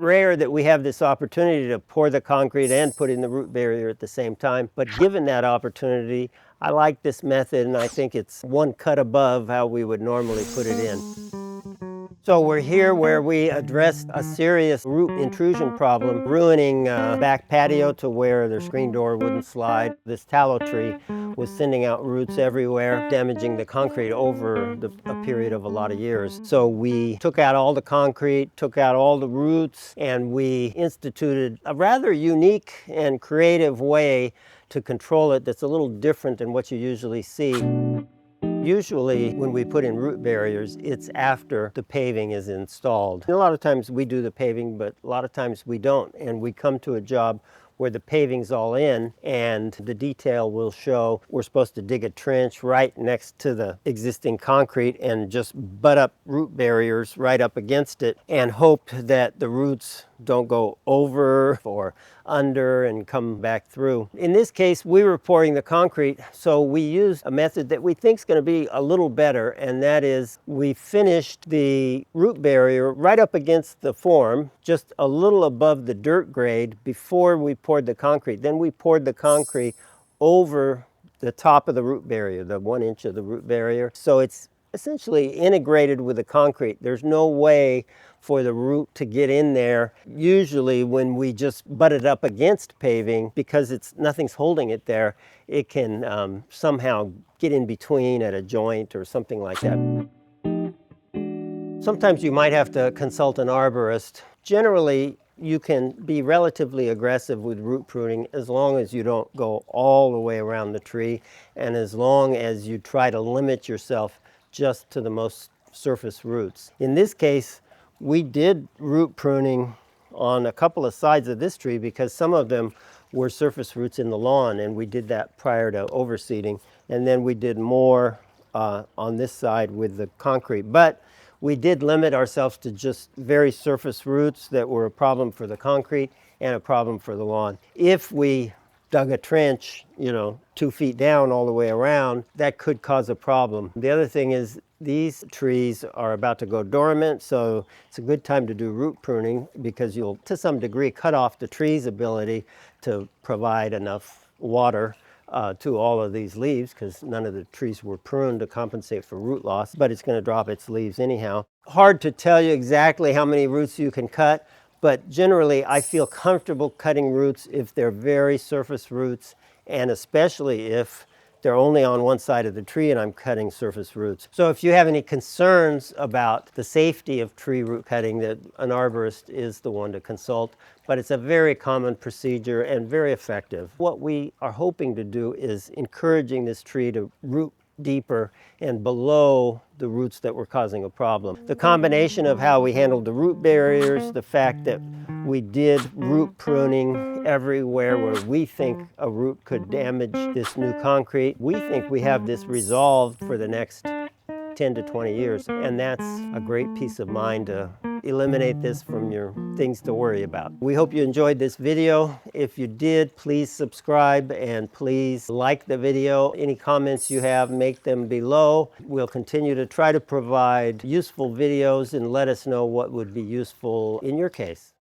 rare that we have this opportunity to pour the concrete and put in the root barrier at the same time, but given that opportunity, I like this method, and I think it's one cut above how we would normally put it in. So we're here where we addressed a serious root intrusion problem, ruining back patio to where the screen door wouldn't slide. This tallow tree was sending out roots everywhere, damaging the concrete over a period of a lot of years. So we took out all the concrete, took out all the roots, and we instituted a rather unique and creative way to control it that's a little different than what you usually see. Usually when we put in root barriers, it's after the paving is installed. A lot of times we do the paving, but a lot of times we don't. And we come to a job where the paving's all in and the detail will show we're supposed to dig a trench right next to the existing concrete and just butt up root barriers right up against it and hope that the roots don't go over or under and come back through. In this case, we were pouring the concrete, so we used a method that we think is going to be a little better, and that is we finished the root barrier right up against the form, just a little above the dirt grade before we poured the concrete. Then we poured the concrete over the top of the root barrier, the 1 inch of the root barrier. So it's essentially integrated with the concrete. There's no way for the root to get in there. Usually when we just butt it up against paving, because nothing's holding it there, it can somehow get in between at a joint or something like that. Sometimes you might have to consult an arborist. Generally, you can be relatively aggressive with root pruning as long as you don't go all the way around the tree and as long as you try to limit yourself just to the most surface roots. In this case, we did root pruning on a couple of sides of this tree because some of them were surface roots in the lawn, and we did that prior to overseeding. And then we did more on this side with the concrete. But we did limit ourselves to just very surface roots that were a problem for the concrete and a problem for the lawn. If we dug a trench, 2 feet down all the way around, that could cause a problem. The other thing is these trees are about to go dormant, so it's a good time to do root pruning because you'll, to some degree, cut off the tree's ability to provide enough water to all of these leaves because none of the trees were pruned to compensate for root loss, but it's going to drop its leaves anyhow. Hard to tell you exactly how many roots you can cut, but generally I feel comfortable cutting roots if they're very surface roots, and especially if they're only on one side of the tree and I'm cutting surface roots. So if you have any concerns about the safety of tree root cutting, that an arborist is the one to consult, but it's a very common procedure and very effective. What we are hoping to do is encouraging this tree to root deeper and below the roots that were causing a problem. The combination of how we handled the root barriers, the fact that we did root pruning everywhere where we think a root could damage this new concrete, we think we have this resolved for the next 10 to 20 years, and that's a great peace of mind to eliminate this from your things to worry about. We hope you enjoyed this video. If you did, please subscribe and please like the video. Any comments you have, make them below. We'll continue to try to provide useful videos and let us know what would be useful in your case.